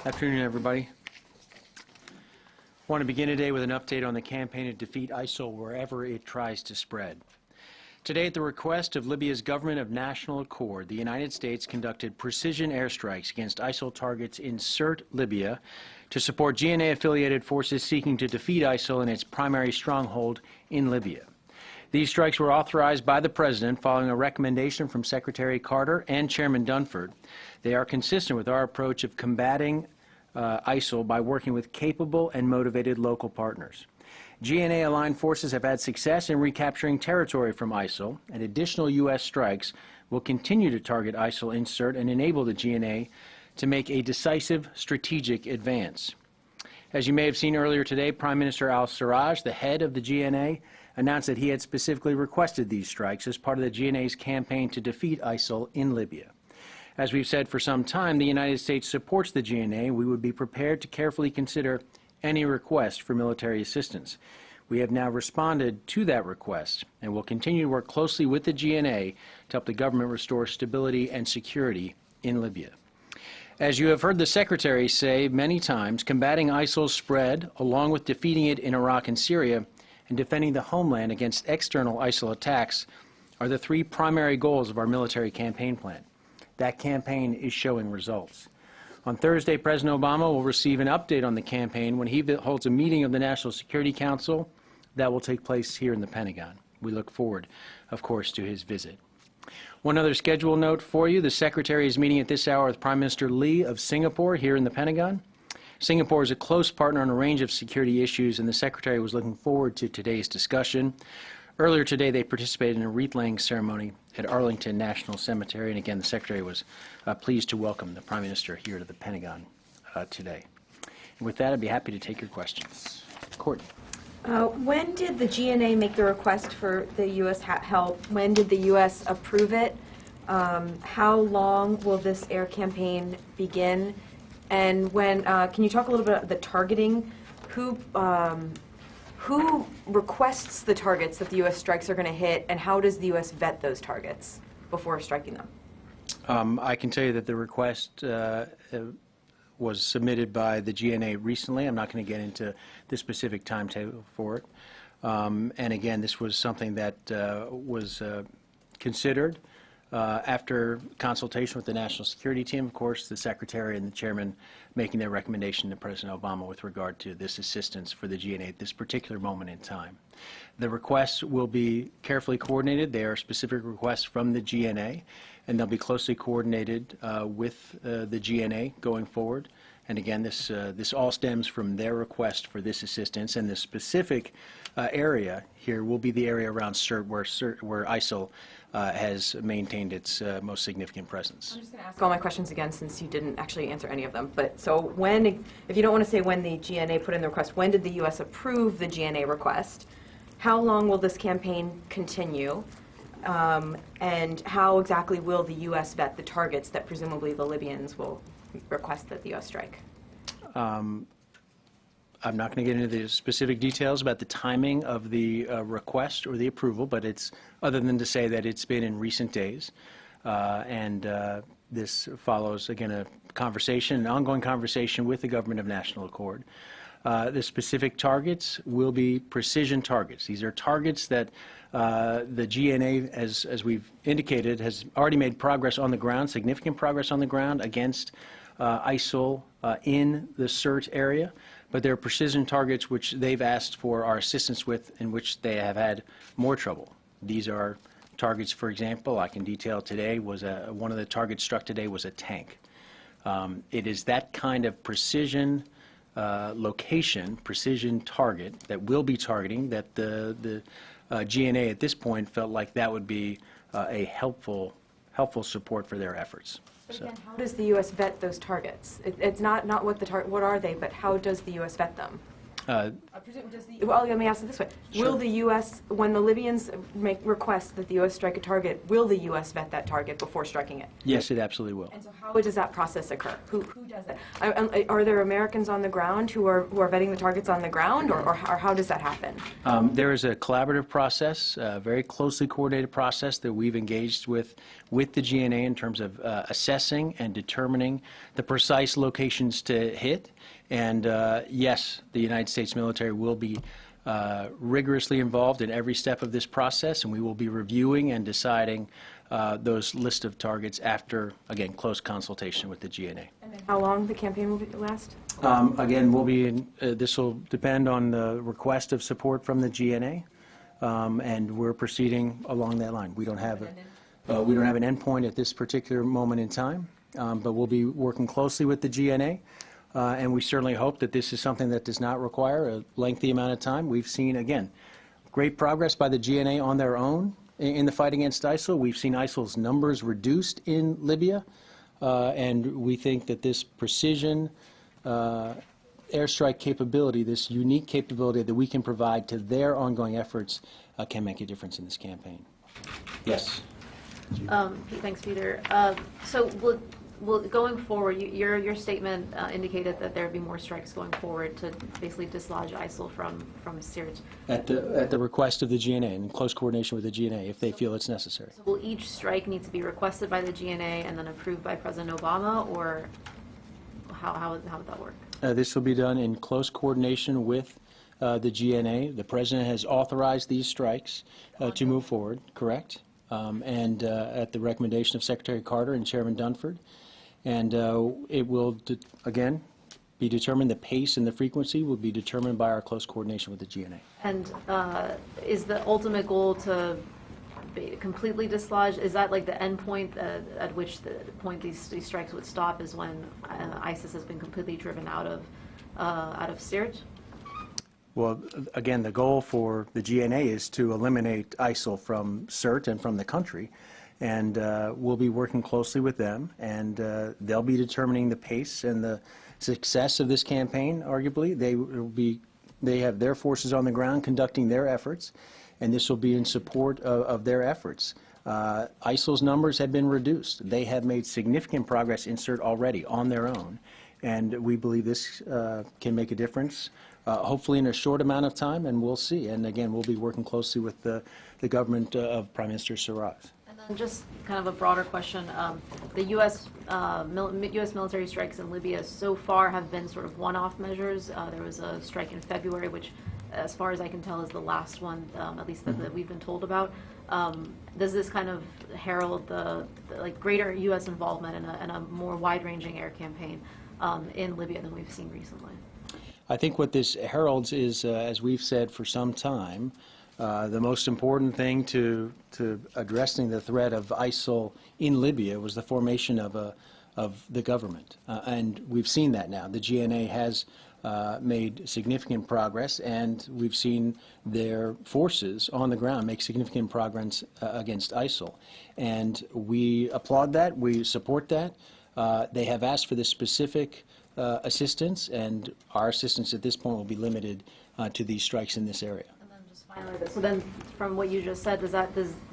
Afternoon, everybody. I want to begin today with an update on the campaign to defeat ISIL wherever it tries to spread. Today, at the request of Libya's government of national accord, the United States conducted precision airstrikes against ISIL targets in Sirte, Libya, to support GNA-affiliated forces seeking to defeat ISIL in its primary stronghold in Libya. These strikes were authorized by the President following a recommendation from Secretary Carter and Chairman Dunford. They are consistent with our approach of combating ISIL by working with capable and motivated local partners. GNA-aligned forces have had success in recapturing territory from ISIL, and additional U.S. strikes will continue to target ISIL in Sirte and enable the GNA to make a decisive strategic advance. As you may have seen earlier today, Prime Minister al-Sarraj, the head of the GNA, announced that he had specifically requested these strikes as part of the GNA's campaign to defeat ISIL in Libya. As we've said for some time, the United States supports the GNA. We would be prepared to carefully consider any request for military assistance. We have now responded to that request and will continue to work closely with the GNA to help the government restore stability and security in Libya. As you have heard the Secretary say many times, combating ISIL's spread, along with defeating it in Iraq and Syria, and defending the homeland against external ISIL attacks, are the three primary goals of our military campaign plan. That campaign is showing results. On Thursday, President Obama will receive an update on the campaign when he holds a meeting of the National Security Council that will take place here in the Pentagon. We look forward, of course, to his visit. One other schedule note for you. The Secretary is meeting at this hour with Prime Minister Lee of Singapore here in the Pentagon. Singapore is a close partner on a range of security issues, and the Secretary was looking forward to today's discussion. Earlier today, they participated in a wreath-laying ceremony at Arlington National Cemetery, and again, the Secretary was pleased to welcome the Prime Minister here to the Pentagon today. And with that, I'd be happy to take your questions. Courtney. When did the GNA make the request for the U.S. help? When did the U.S. approve it? How long will this air campaign begin? And when, can you talk a little bit about the targeting? Who requests the targets that the U.S. strikes are going to hit, and how does the U.S. vet those targets before striking them? I can tell you that the request was submitted by the GNA recently. I'm not going to get into the specific timetable for it. And again, this was something that was considered after consultation with the National Security Team, of course, the Secretary and the Chairman making their recommendation to President Obama with regard to this assistance for the GNA at this particular moment in time. The requests will be carefully coordinated. They are specific requests from the GNA, and they'll be closely coordinated with the GNA going forward. And again, this all stems from their request for this assistance, and the specific area here will be the area around Sirte where ISIL has maintained its most significant presence. I'm just going to ask all my questions again since you didn't actually answer any of them. But so when, if you don't want to say when the GNA put in the request, when did the U.S. approve the GNA request? How long will this campaign continue? And how exactly will the U.S. vet the targets that presumably the Libyans will request that the U.S. strike? I'm not going to get into the specific details about the timing of the request or the approval, but it's other than to say that it's been in recent days. This follows, again, an ongoing conversation with the government of national accord. The specific targets will be precision targets. These are targets that the GNA, as we've indicated, has already made progress on the ground, significant progress on the ground against ISIL in the Sirte area. But they're precision targets which they've asked for our assistance with, in which they have had more trouble. These are targets, for example, I can detail today, one of the targets struck today was a tank. It is that kind of precision location, precision target that we'll be targeting that the GNA at this point felt like that would be a helpful support for their efforts. But again, how does the U.S. vet those targets? It's not what are they, but how does the U.S. vet them? Well, let me ask it this way. Sure. Will the U.S., when the Libyans make requests that the U.S. strike a target, will the U.S. vet that target before striking it? Yes, it absolutely will. And so how does that process occur? Who does that? Are there Americans on the ground who are vetting the targets on the ground, or how does that happen? There is a collaborative process, a very closely coordinated process that we've engaged with the GNA in terms of assessing and determining the precise locations to hit. And yes, the United States military will be rigorously involved in every step of this process, and we will be reviewing and deciding those list of targets after, again, close consultation with the GNA. And then how long the campaign will last? Again, we'll be in, this will depend on the request of support from the GNA, and we're proceeding along that line. We don't have an endpoint at this particular moment in time, but we'll be working closely with the GNA. And we certainly hope that this is something that does not require a lengthy amount of time. We've seen, again, great progress by the GNA on their own in the fight against ISIL. We've seen ISIL's numbers reduced in Libya, and we think that this precision airstrike capability, this unique capability that we can provide to their ongoing efforts can make a difference in this campaign. Yes? Thanks, Peter. So well, going forward, your statement indicated that there would be more strikes going forward to basically dislodge ISIL from Sirte. At the request of the GNA, in close coordination with the GNA, if they feel it's necessary. So will each strike need to be requested by the GNA and then approved by President Obama, or how would that work? This will be done in close coordination with the GNA. The President has authorized these strikes to move forward, correct? And at the recommendation of Secretary Carter and Chairman Dunford. And it will, again, be determined, the pace and the frequency will be determined by our close coordination with the GNA. And is the ultimate goal to completely dislodge? Is that like the end point at which the point these strikes would stop is when ISIS has been completely driven out of Sirte? Well, again, the goal for the GNA is to eliminate ISIL from Sirte and from the country. And we'll be working closely with them, and they'll be determining the pace and the success of this campaign, arguably. They have their forces on the ground conducting their efforts, and this will be in support of their efforts. ISIL's numbers have been reduced. They have made significant progress in Sirte already on their own, and we believe this can make a difference, hopefully in a short amount of time, and we'll see. And again, we'll be working closely with the government of Prime Minister Sirte. And just kind of a broader question, the U.S. Military strikes in Libya so far have been sort of one-off measures. There was a strike in February, which, as far as I can tell, is the last one, at least that we've been told about. Does this kind of herald the like greater U.S. involvement in a more wide-ranging air campaign in Libya than we've seen recently? I think what this heralds is, as we've said for some time, the most important thing to addressing the threat of ISIL in Libya was the formation of the government. And we've seen that now. The GNA has made significant progress, and we've seen their forces on the ground make significant progress against ISIL. And we applaud that. We support that. They have asked for this specific assistance, and our assistance at this point will be limited to these strikes in this area. So then, from what you just said, do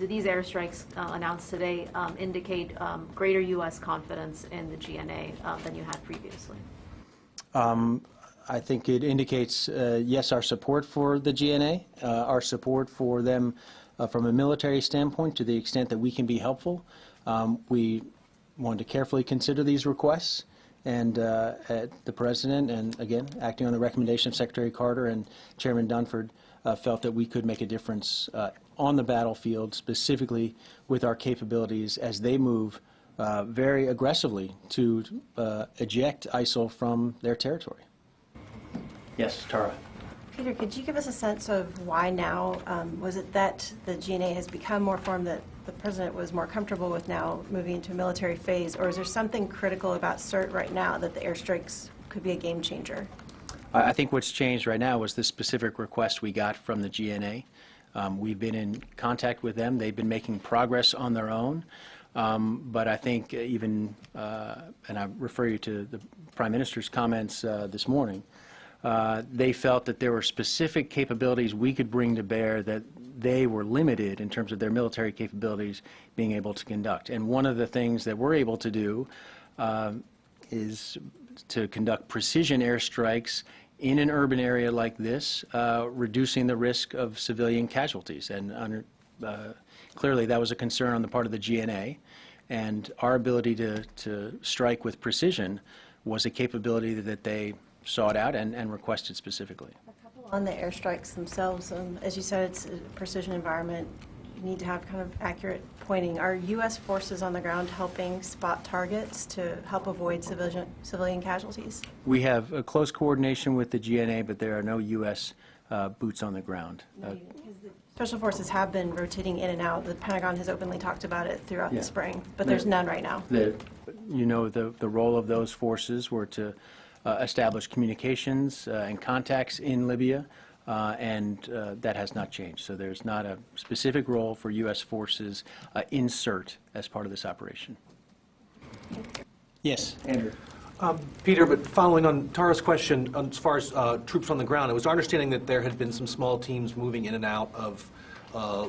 these airstrikes announced today indicate greater U.S. confidence in the GNA than you had previously? I think it indicates, yes, our support for the GNA, our support for them from a military standpoint to the extent that we can be helpful. We want to carefully consider these requests, and the President, and again, acting on the recommendation of Secretary Carter and Chairman Dunford, felt that we could make a difference on the battlefield, specifically with our capabilities as they move very aggressively to eject ISIL from their territory. Yes, Tara. Peter, could you give us a sense of why now? Was it that the GNA has become more formed, that the President was more comfortable with now moving into a military phase, or is there something critical about Sirte right now that the airstrikes could be a game changer? I think what's changed right now was the specific request we got from the GNA. We've been in contact with them. They've been making progress on their own. But I think even, and I refer you to the Prime Minister's comments this morning, they felt that there were specific capabilities we could bring to bear that they were limited in terms of their military capabilities being able to conduct. And one of the things that we're able to do is to conduct precision airstrikes in an urban area like this, reducing the risk of civilian casualties. And clearly that was a concern on the part of the GNA, and our ability to strike with precision was a capability that they sought out and requested specifically. On the airstrikes themselves, as you said, it's a precision environment. You need to have kind of accurate pointing. Are U.S. forces on the ground helping spot targets to help avoid civilian casualties? We have a close coordination with the GNA, but there are no U.S. Boots on the ground. Special forces have been rotating in and out. The Pentagon has openly talked about it throughout the spring, but there's none right now. The role of those forces were to establish communications and contacts in Libya, and that has not changed. So there's not a specific role for U.S. forces in Sirte as part of this operation. Yes, Andrew. Peter, but following on Tara's question, as far as troops on the ground, it was our understanding that there had been some small teams moving in and out of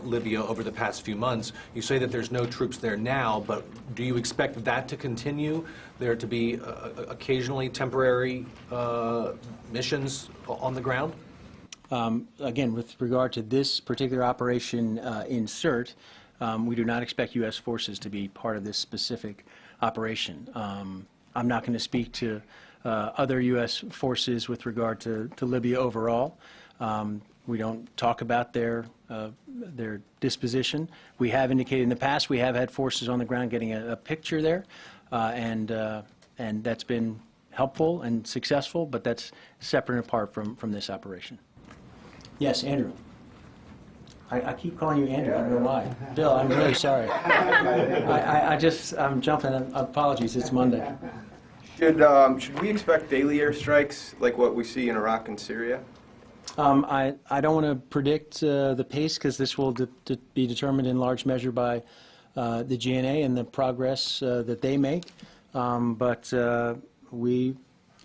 Libya over the past few months. You say that there's no troops there now, but do you expect that to continue? There to be occasionally temporary missions on the ground? Again, with regard to this particular operation in Sirte, we do not expect U.S. forces to be part of this specific operation. I'm not going to speak to other U.S. forces with regard to Libya overall. We don't talk about their disposition. We have indicated in the past we have had forces on the ground getting a picture there, and that's been helpful and successful, but that's separate and apart from this operation. Yes, Andrew. I keep calling you Andrew. I don't know why. Bill, I'm really sorry. I'm jumping. Apologies. It's Monday. Should we expect daily airstrikes like what we see in Iraq and Syria? I don't want to predict the pace, because this will be determined in large measure by the GNA and the progress that they make. But we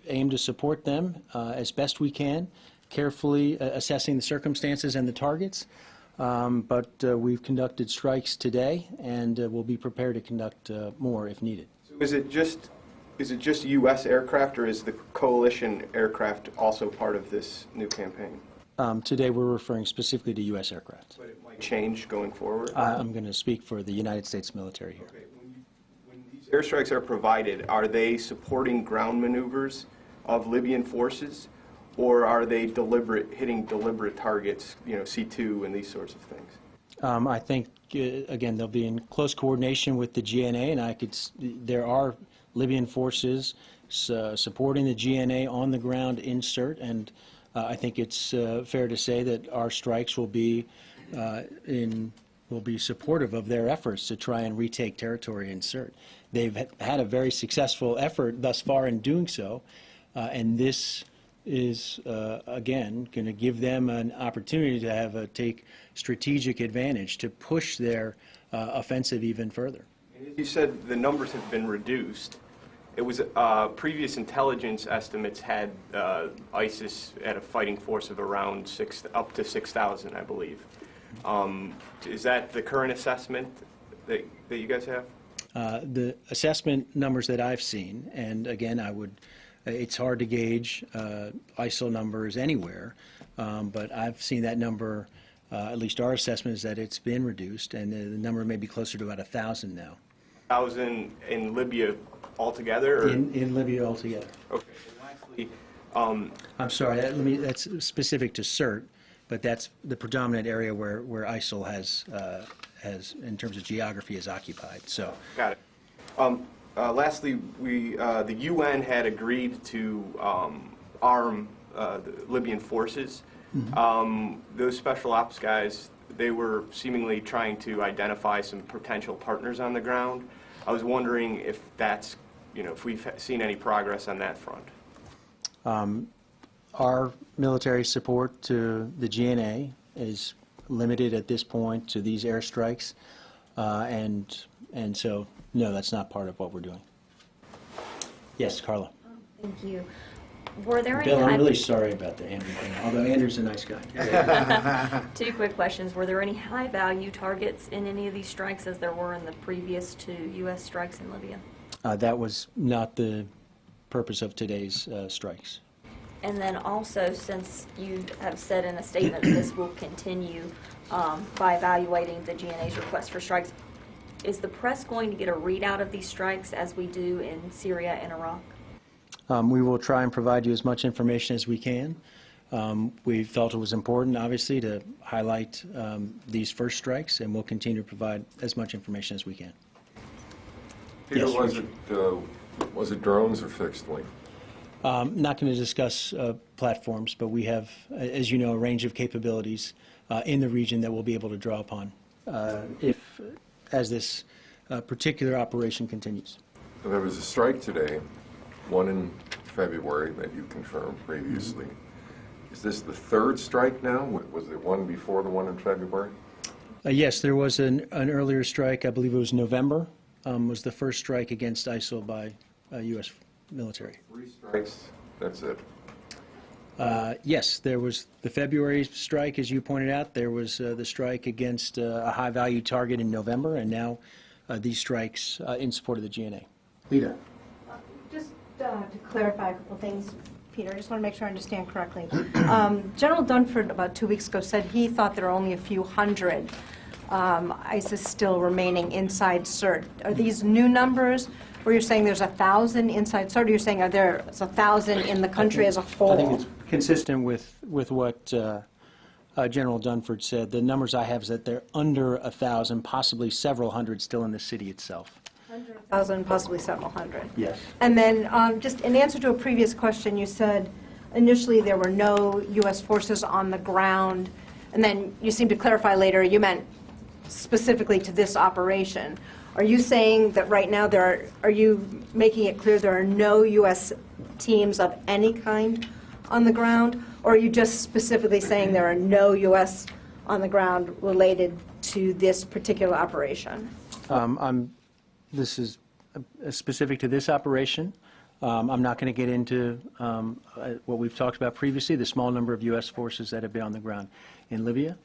aim to support them as best we can, carefully assessing the circumstances and the targets. But we've conducted strikes today, and we'll be prepared to conduct more if needed. So is it just U.S. aircraft, or is the coalition aircraft also part of this new campaign? Today we're referring specifically to U.S. aircraft. But it might change going forward? I'm going to speak for the United States military here. Okay. When these airstrikes are provided, are they supporting ground maneuvers of Libyan forces, or are they hitting deliberate targets, C2 and these sorts of things? I think, again, they'll be in close coordination with the GNA, and there are Libyan forces supporting the GNA on the ground in Sirte, and I think it's fair to say that our strikes will be supportive of their efforts to try and retake territory in Sirte. They've had a very successful effort thus far in doing so, and this is, again, going to give them an opportunity to take strategic advantage to push their offensive even further. You said the numbers have been reduced. It was previous intelligence estimates had ISIS at a fighting force of around up to 6,000, I believe. Is that the current assessment that you guys have? The assessment numbers that I've seen, and again, it's hard to gauge ISIL numbers anywhere, but I've seen that number, at least our assessment is that it's been reduced, and the number may be closer to about 1,000 now. 1,000 in Libya altogether? Or? In Libya altogether. Okay. And lastly, I'm sorry, that's specific to Sirte, but that's the predominant area where ISIL has, in terms of geography, is occupied. So. Got it. Lastly, the UN had agreed to arm the Libyan forces. Mm-hmm. Those special ops guys, they were seemingly trying to identify some potential partners on the ground. I was wondering if if we've seen any progress on that front. Our military support to the GNA is limited at this point to these airstrikes, and so no, that's not part of what we're doing. Yes, Carla. Thank you. Were there any Bill, I'm high- really sorry about the Andrew thing, although Andrew's a nice guy. Two quick questions. Were there any high-value targets in any of these strikes as there were in the previous two U.S. strikes in Libya? That was not the purpose of today's strikes. And then also, since you have said in a statement that this will continue by evaluating the GNA's request for strikes, is the press going to get a readout of these strikes as we do in Syria and Iraq? We will try and provide you as much information as we can. We felt it was important, obviously, to highlight these first strikes, and we'll continue to provide as much information as we can. Peter, Yes, was it drones or fixed wing? Not going to discuss platforms, but we have, as you know, a range of capabilities in the region that we'll be able to draw upon as this particular operation continues. So there was a strike today, one in February that you confirmed previously. Is this the third strike now? Was there one before the one in February? Yes, there was an earlier strike, I believe it was November, was the first strike against ISIL by U.S. military. 3 strikes, that's it. Yes, there was the February strike, as you pointed out. There was the strike against a high-value target in November, and now these strikes in support of the GNA. Lita. Just to clarify a couple of things, Peter, I just want to make sure I understand correctly. General Dunford about 2 weeks ago said he thought there are only a few hundred ISIS still remaining inside Sirte. Are these new numbers, or you're saying there's 1,000 inside Sirte, or you're saying there's 1,000 in the country as a whole? I think it's consistent with what General Dunford said. The numbers I have is that they're under 1,000, possibly several hundred still in the city itself. 100,000, possibly several hundred. Yes. And then just in answer to a previous question, you said initially there were no U.S. forces on the ground, and then you seemed to clarify later you meant specifically to this operation. Are you saying that right now are you making it clear there are no U.S. teams of any kind on the ground, or are you just specifically saying there are no U.S. on the ground related to this particular operation? This is specific to this operation. I'm not going to get into what we've talked about previously, the small number of U.S. forces that have been on the ground in Libya.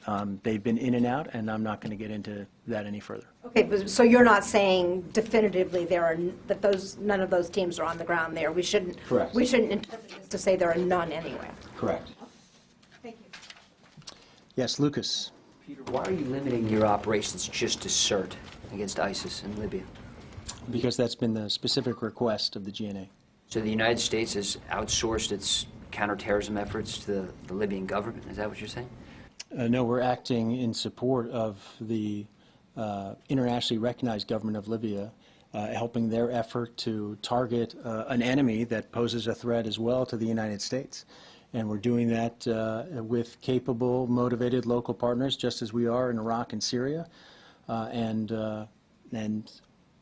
They've been in and out, and I'm not going to get into that any further. Okay, so you're not saying definitively none of those teams are on the ground there. Correct. We shouldn't interpret this to say there are none anywhere. Correct. Thank you. Yes, Lucas. Peter, why are you limiting your operations just to Sirte against ISIS in Libya? Because that's been the specific request of the GNA. So the United States has outsourced its counterterrorism efforts to the Libyan government? Is that what you're saying? No, we're acting in support of the internationally recognized government of Libya, helping their effort to target an enemy that poses a threat as well to the United States. And we're doing that with capable, motivated local partners, just as we are in Iraq and Syria. And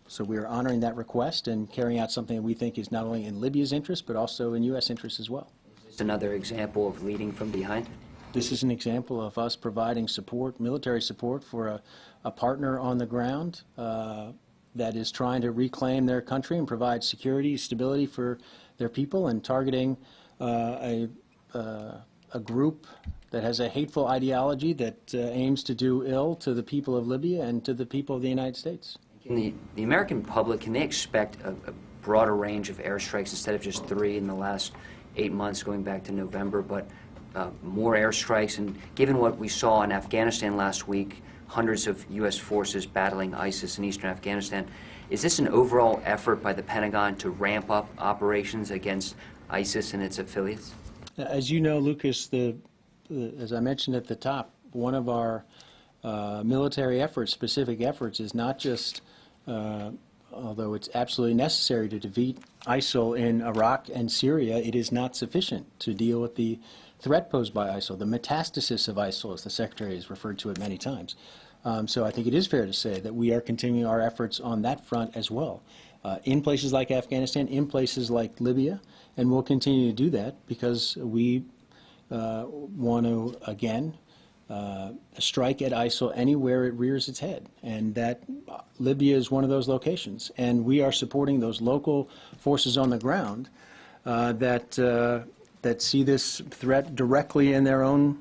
so we are honoring that request and carrying out something that we think is not only in Libya's interest, but also in U.S. interest as well. Is this another example of leading from behind? This is an example of us providing support, military support, for a partner on the ground that is trying to reclaim their country and provide security, stability for their people, and targeting a group that has a hateful ideology that aims to do ill to the people of Libya and to the people of the United States. Can the American public, can they expect a broader range of airstrikes instead of just 3 in the last 8 months going back to November, but more airstrikes? And given what we saw in Afghanistan last week, hundreds of U.S. forces battling ISIS in eastern Afghanistan, is this an overall effort by the Pentagon to ramp up operations against ISIS and its affiliates? As you know, Lucas, as I mentioned at the top, one of our military efforts, specific efforts, is not just, although it's absolutely necessary to defeat ISIL in Iraq and Syria, it is not sufficient to deal with the threat posed by ISIL, the metastasis of ISIL, as the Secretary has referred to it many times. So I think it is fair to say that we are continuing our efforts on that front as well, in places like Afghanistan, in places like Libya, and we'll continue to do that because we want to, again, strike at ISIL anywhere it rears its head, and that Libya is one of those locations. And we are supporting those local forces on the ground that that see this threat directly in their own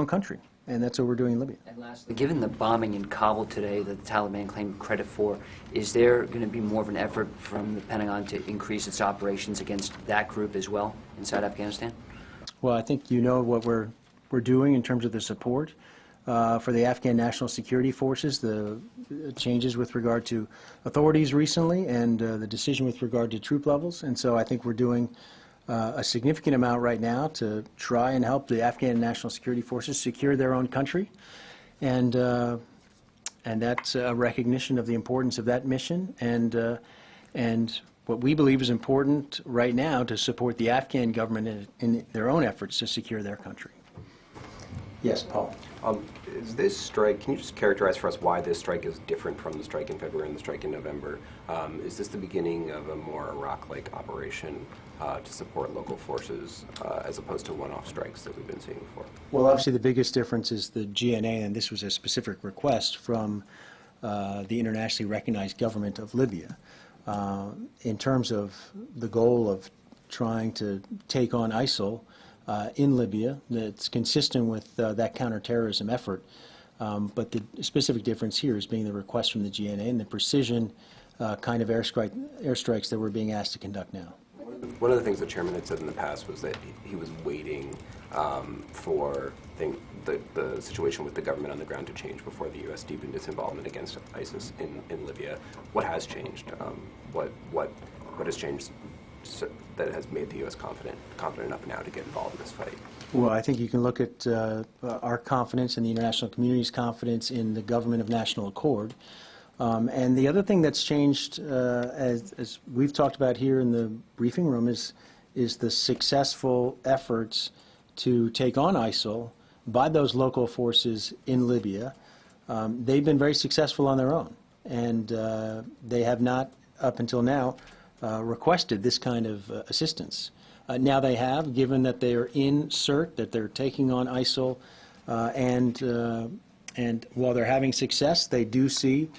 country, and that's what we're doing in Libya. And lastly, given the bombing in Kabul today that the Taliban claimed credit for, is there going to be more of an effort from the Pentagon to increase its operations against that group as well inside Afghanistan? Well, I think you know what we're doing in terms of the support for the Afghan National Security Forces, the changes with regard to authorities recently, and the decision with regard to troop levels. And so I think we're doing a significant amount right now to try and help the Afghan National Security Forces secure their own country. And that's a recognition of the importance of that mission and what we believe is important right now to support the Afghan government in their own efforts to secure their country. Yes, Paul. Is this strike, can you just characterize for us why this strike is different from the strike in February and the strike in November? Is this the beginning of a more Iraq-like operation to support local forces as opposed to one-off strikes that we've been seeing before? Well, obviously the biggest difference is the GNA, and this was a specific request from the internationally recognized government of Libya. In terms of the goal of trying to take on ISIL in Libya, that's consistent with that counterterrorism effort. But the specific difference here is being the request from the GNA and the precision kind of airstrikes that we're being asked to conduct now. One of the things the chairman had said in the past was that he was waiting for the situation with the government on the ground to change before the U.S. deepened its involvement against ISIS in Libya. What has changed? What has changed that has made the U.S. confident enough now to get involved in this fight? Well, I think you can look at our confidence and the international community's confidence in the government of national accord. And the other thing that's changed, as we've talked about here in the briefing room, is the successful efforts to take on ISIL by those local forces in Libya. They've been very successful on their own, and they have not, up until now, requested this kind of assistance. Now they have, given that they are in Sirte, that they're taking on ISIL, and while they're having success, they do see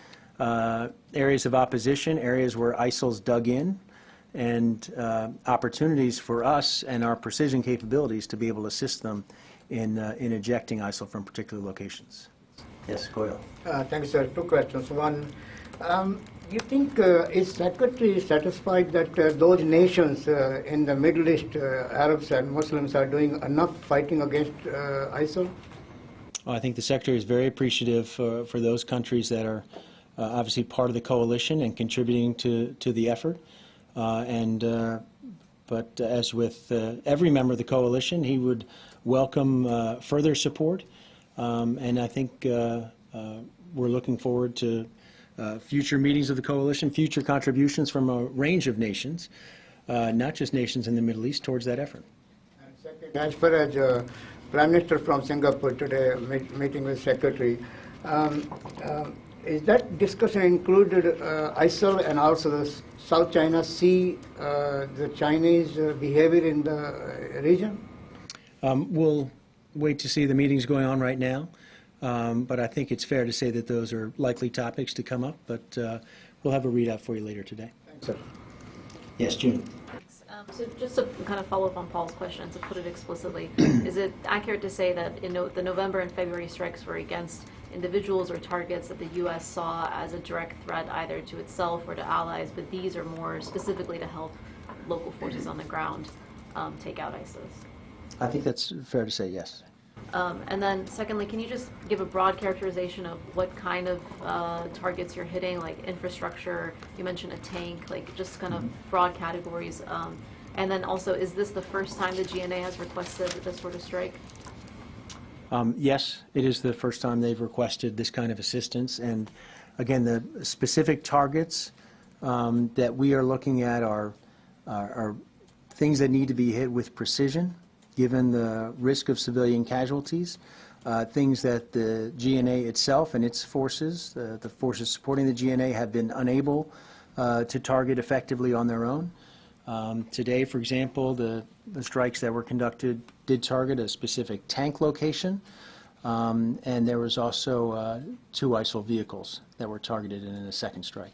areas of opposition, areas where ISIL's dug in, and opportunities for us and our precision capabilities to be able to assist them in ejecting ISIL from particular locations. Yes, Goyal. Thank you, sir. Two questions. One, you think is Secretary satisfied that those nations in the Middle East, Arabs and Muslims, are doing enough fighting against ISIL? Well, I think the Secretary is very appreciative for those countries that are obviously part of the coalition and contributing to the effort. But as with every member of the coalition, he would welcome further support. And I think we're looking forward to future meetings of the coalition, future contributions from a range of nations, not just nations in the Middle East, towards that effort. And second, as far as Prime Minister from Singapore today meeting with Secretary, is that discussion included ISIL and also the South China Sea, the Chinese behavior in the region? We'll wait to see the meetings going on right now. But I think it's fair to say that those are likely topics to come up, but we'll have a readout for you later today. Thanks. Yes, June. So just to kind of follow up on Paul's question, to put it explicitly, is it accurate to say that the November and February strikes were against individuals or targets that the U.S. saw as a direct threat either to itself or to allies, but these are more specifically to help local forces on the ground take out ISIS? I think that's fair to say, yes. And then secondly, can you just give a broad characterization of what kind of targets you're hitting, like infrastructure, you mentioned a tank, like just kind of broad categories. And then also, is this the first time the GNA has requested this sort of strike? Yes, it is the first time they've requested this kind of assistance. And again, the specific targets that we are looking at are things that need to be hit with precision, given the risk of civilian casualties, things that the GNA itself and its forces, the forces supporting the GNA, have been unable to target effectively on their own. Today, for example, the strikes that were conducted did target a specific tank location, and there was also 2 ISIL vehicles that were targeted in a second strike.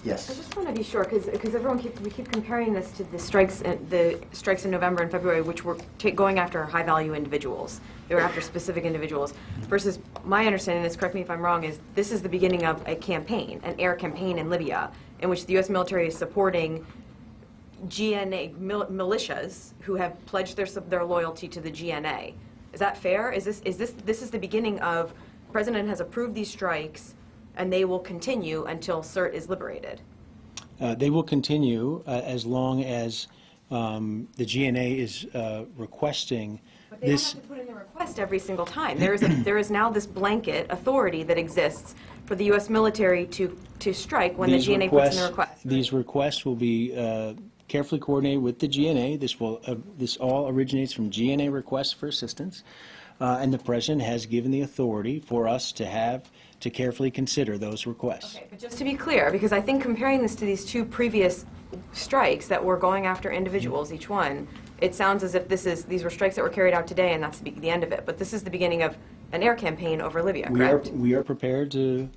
I Yes. just want to be sure, because we keep comparing this to the strikes in November and February, which were going after high-value individuals. They were after specific individuals. Versus my understanding, this, correct me if I'm wrong, is this is the beginning of a campaign, an air campaign in Libya, in which the U.S. military is supporting GNA militias who have pledged their loyalty to the GNA. Is that fair? This is the beginning of, the President has approved these strikes, and they will continue until Sirte is liberated? They will continue as long as the GNA is requesting But they this. don't have to put in a request every single time. There is now this blanket authority that exists for the U.S. military to strike when the GNA puts in a request. These requests will be carefully coordinated with the GNA. This all originates from GNA requests for assistance, and the President has given the authority for us to carefully consider those requests. Okay, but just to be clear, because I think comparing this to these two previous strikes that were going after individuals, each one, it sounds as if these were strikes that were carried out today, and that's the end of it. But this is the beginning of an air campaign over Libya, correct? We are prepared to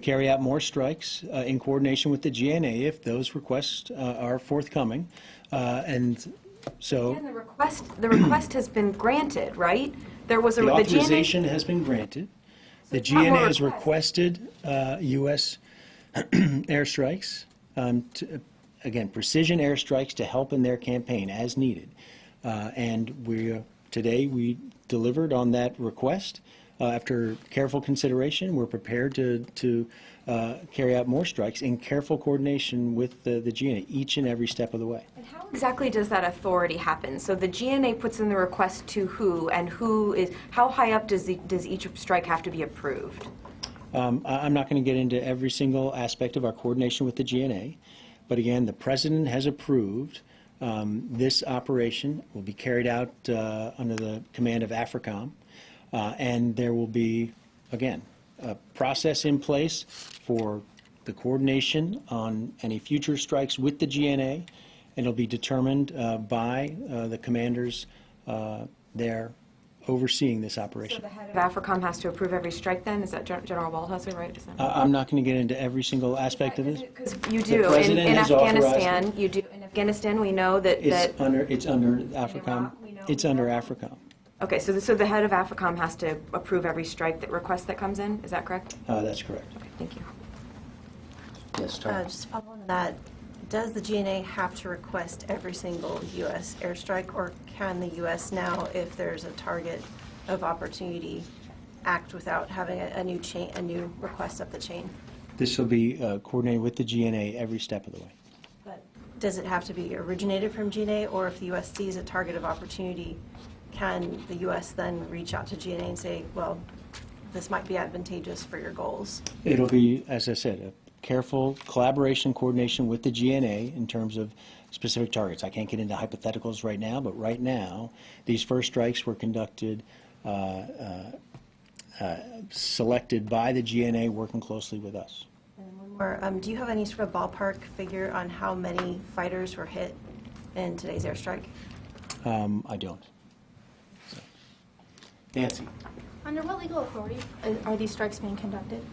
carry out more strikes in coordination with the GNA if those requests are forthcoming. And so And the request has been granted, right? There was the GNA authorization has been granted. The it's not GNA more has requests. requested U.S. airstrikes, again, precision airstrikes to help in their campaign as needed. And today we delivered on that request. After careful consideration, we're prepared to carry out more strikes in careful coordination with the GNA each and every step of the way. And how exactly does that authority happen? So the GNA puts in the request to who, and how high up does each strike have to be approved? I'm not going to get into every single aspect of our coordination with the GNA, but again, the President has approved this operation will be carried out under the command of AFRICOM, and there will be, again, a process in place for the coordination on any future strikes with the GNA, and it'll be determined by the commanders there overseeing this So operation. the head of AFRICOM has to approve every strike then? Is that General Waldhauser, right? I'm not going to get into every single aspect of this. Because you The do. President In has authorized Afghanistan, it. you do. In Afghanistan, we know that. It's under AFRICOM. Iraq, we know- It's under AFRICOM. Okay, so the head of AFRICOM has to approve every strike request that comes in? Is that correct? That's correct. Okay, thank you. Yes, Tom. Just following that, does the GNA have to request every single U.S. airstrike, or can the U.S. now, if there's a target of opportunity, act without having a new request up the chain? This will be coordinated with the GNA every step of the way. But does it have to be originated from GNA, or if the U.S. sees a target of opportunity, can the U.S. then reach out to GNA and say, well, this might be advantageous for your goals? It'll be, as I said, a careful collaboration, coordination with the GNA in terms of specific targets. I can't get into hypotheticals right now, but right now, these first strikes were conducted, selected by the GNA, working closely with us. And one more, do you have any sort of ballpark figure on how many fighters were hit in today's airstrike? I don't. So. Nancy. Under what legal authority are these strikes being conducted?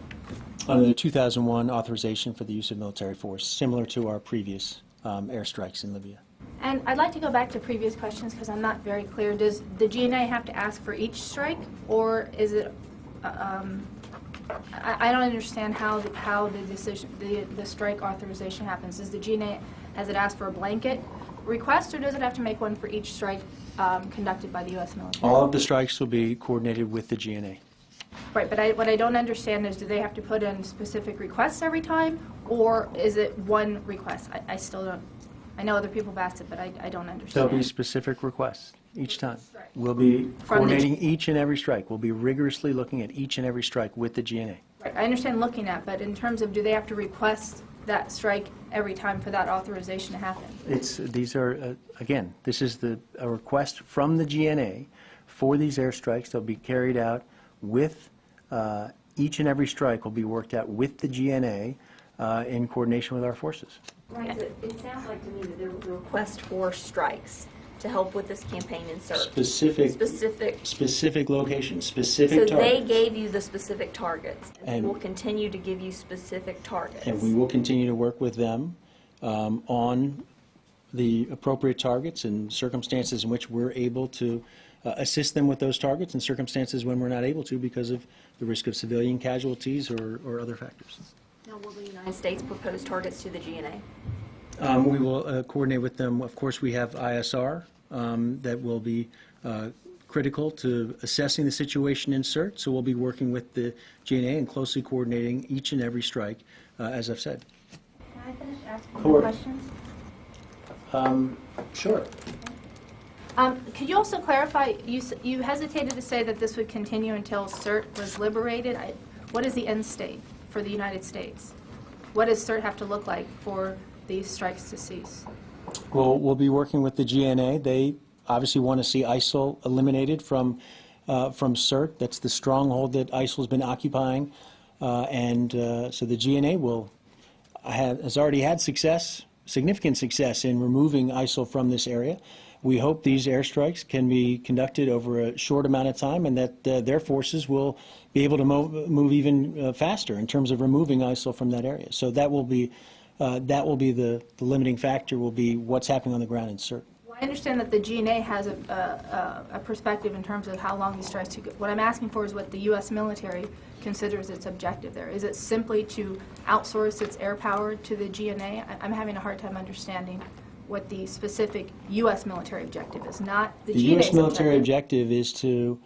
Under the 2001 authorization for the use of military force, similar to our previous airstrikes in Libya. And I'd like to go back to previous questions because I'm not very clear. Does the GNA have to ask for each strike, or is it? I don't understand how the decision, the strike authorization happens. Does the GNA, has it asked for a blanket request, or does it have to make one for each strike conducted by the U.S. military? All of the strikes will be coordinated with the GNA. Right, but what I don't understand is, do they have to put in specific requests every time, or is it one request? I still don't. I know other people have asked it, but I don't understand. There'll be specific requests each time. We'll be coordinating each and every strike. We'll be rigorously looking at each and every strike with the GNA. Right, I understand looking at, but in terms of, do they have to request that strike every time for that authorization to happen? These are, again, this is a request from the GNA for these airstrikes. They'll be carried out with, each and every strike will be worked out with the GNA in coordination with our forces. Right, it sounds like to me that there was a request for strikes, to help with this campaign in Sirte? Specific locations, specific So targets. they gave you the specific targets, and And- will continue to give you specific targets. And we will continue to work with them on the appropriate targets and circumstances in which we're able to assist them with those targets, and circumstances when we're not able to because of the risk of civilian casualties or other factors. Now, will the United States propose targets to the GNA? We will coordinate with them. Of course, we have ISR that will be critical to assessing the situation in Sirte, so we'll be working with the GNA and closely coordinating each and every strike, as I've said. Can I finish asking Sure. questions? Sure. Could you also clarify, you hesitated to say that this would continue until Sirte was liberated. What is the end state for the United States? What does Sirte have to look like for these strikes to cease? Well, we'll be working with the GNA. They obviously want to see ISIL eliminated from Sirte. That's the stronghold that ISIL has been occupying. So the GNA has already had significant success in removing ISIL from this area. We hope these airstrikes can be conducted over a short amount of time, and that their forces will be able to move even faster in terms of removing ISIL from that area. So that will be the limiting factor. Will be what's happening on the ground in Sirte. Well, I understand that the GNA has a perspective in terms of how long these strikes take. What I'm asking for is what the U.S. military considers its objective there. Is it simply to outsource its air power to the GNA? I'm having a hard time understanding what the specific U.S. military objective is, not the GNA's U.S. military objective is to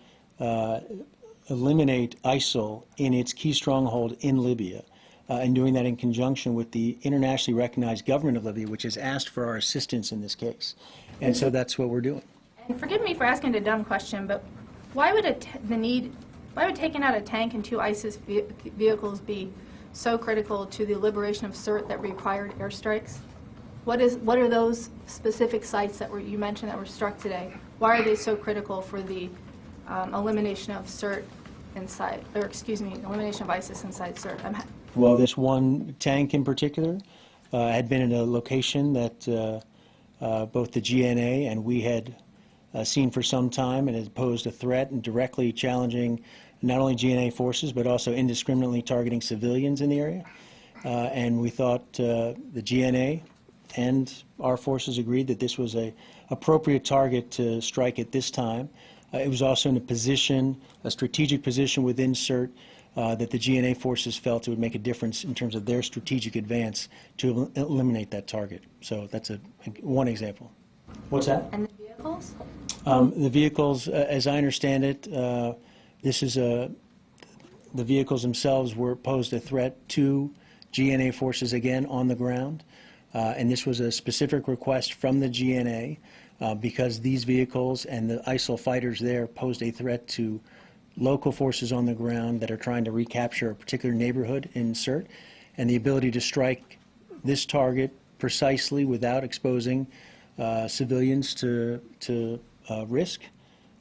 eliminate ISIL in its key stronghold in Libya, and doing that in conjunction with the internationally recognized government of Libya, which has asked for our assistance in this case. And so that's what we're doing. And forgive me for asking a dumb question, but why would taking out a tank and 2 ISIS vehicles be so critical to the liberation of Sirte that required airstrikes? What are those specific sites that you mentioned that were struck today? Why are they so critical for the elimination of Sirte elimination of ISIS inside Sirte? Well, this one tank in particular had been in a location that both the GNA and we had seen for some time, and it posed a threat and directly challenging not only GNA forces but also indiscriminately targeting civilians in the area. And we thought the GNA and our forces agreed that this was an appropriate target to strike at this time. It was also in a strategic position within Sirte that the GNA forces felt it would make a difference in terms of their strategic advance to eliminate that target. So that's one example. What's that? And the vehicles? The vehicles, as I understand it, the vehicles themselves posed a threat to GNA forces again on the ground. And this was a specific request from the GNA because these vehicles and the ISIL fighters there posed a threat to local forces on the ground that are trying to recapture a particular neighborhood in Sirte. And the ability to strike this target precisely without exposing civilians to risk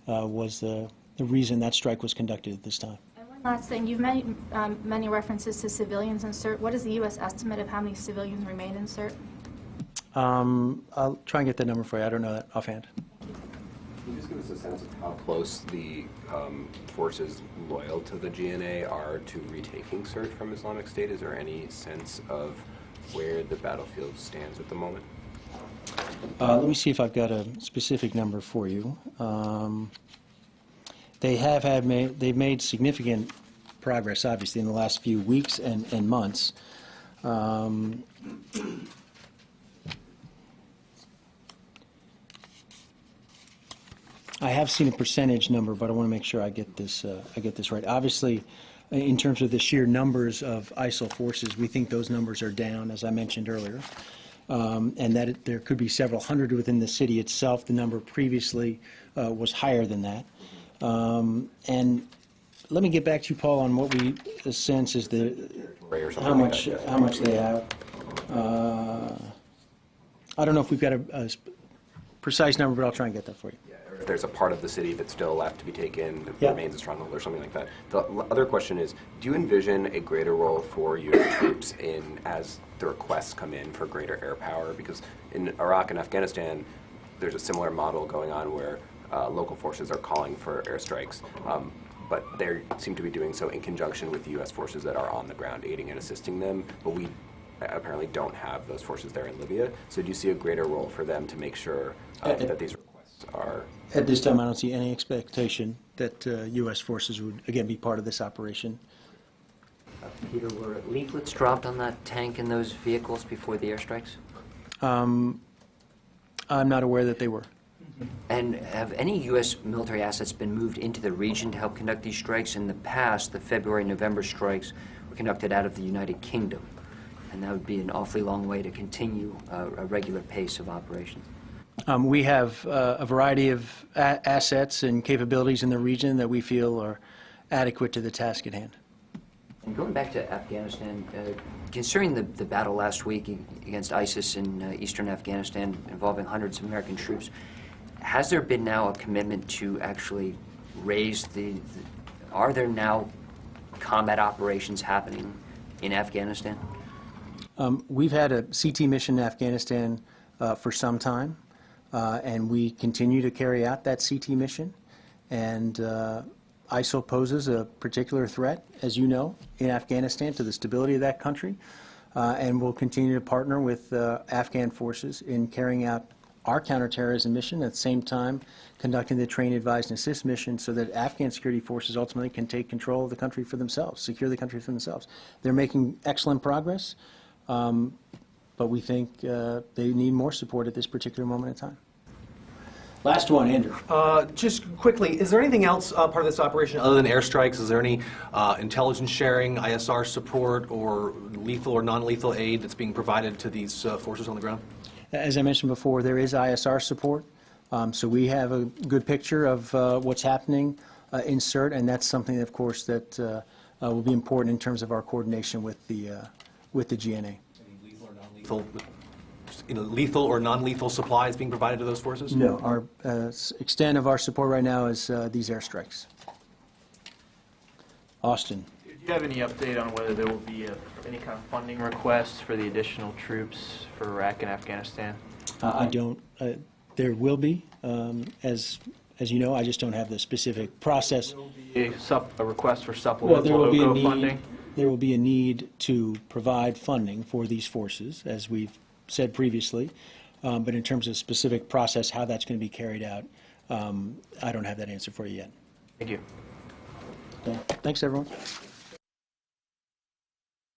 was the reason that strike was conducted at this time. And one last thing, you've made many references to civilians in Sirte. What is the U.S. estimate of how many civilians remain in Sirte? I'll try and get that number for you. I don't know that offhand. Can you just give us a sense of how close the forces loyal to the GNA are to retaking Sirte from Islamic State? Is there any sense of where the battlefield stands at the moment? Let me see if I've got a specific number for you. They've made significant progress, obviously, in the last few weeks and months. I have seen a percentage number, but I want to make sure I get this right. Obviously, in terms of the sheer numbers of ISIL forces, we think those numbers are down, as I mentioned earlier, and that there could be several hundred within the city itself. The number previously was higher than that. And let me get back to you, Paul, on what we sense is how much they have. I don't know if we've got a precise number, but I'll try and get that for you. If there's a part of the city that's still left to be taken that Yeah. remains a stronghold or something like that. The other question is, do you envision a greater role for U.S. troops as the requests come in for greater air power? Because in Iraq and Afghanistan, there's a similar model going on where local forces are calling for airstrikes, but they seem to be doing so in conjunction with the U.S. forces that are on the ground, aiding and assisting them. But we apparently don't have those forces there in Libya. So do you see a greater role for them to make sure that these requests are... At this time, I don't see any expectation that U.S. forces would, again, be part of this operation. Peter, were leaflets dropped on that tank and those vehicles before the airstrikes? I'm not aware that they were. And have any U.S. military assets been moved into the region to help conduct these strikes? In the past, the February-November strikes were conducted out of the United Kingdom, and that would be an awfully long way to continue a regular pace of operations. We have a variety of assets and capabilities in the region that we feel are adequate to the task at hand. And going back to Afghanistan, considering the battle last week against ISIS in eastern Afghanistan involving hundreds of American troops, has there been now a commitment to actually raise are there now combat operations happening in Afghanistan? We've had a CT mission in Afghanistan for some time, and we continue to carry out that CT mission. And ISIL poses a particular threat, as you know, in Afghanistan to the stability of that country, and we'll continue to partner with Afghan forces in carrying out our counterterrorism mission, at the same time conducting the train, advise, and assist mission so that Afghan security forces ultimately can take control of the country for themselves, secure the country for themselves. They're making excellent progress, but we think they need more support at this particular moment in time. Last one, Andrew. Just quickly, is there anything else part of this operation other than airstrikes? Is there any intelligence sharing, ISR support, or lethal or non-lethal aid that's being provided to these forces on the ground? As I mentioned before, there is ISR support, so we have a good picture of what's happening in Sirte, and that's something, of course, that will be important in terms of our coordination with the GNA. Any lethal or non-lethal, lethal or non-lethal supplies being provided to those forces? No. Our extent of our support right now is these airstrikes. Austin. Do you have any update on whether there will be any kind of funding requests for the additional troops for Iraq and Afghanistan? I don't. There will be. As you know, I just don't have the specific process. There will be a request for supplemental OGO funding? There will be a need to provide funding for these forces, as we've said previously. But in terms of specific process, how that's going to be carried out, I don't have that answer for you yet. Thank you. Okay. Thanks, everyone.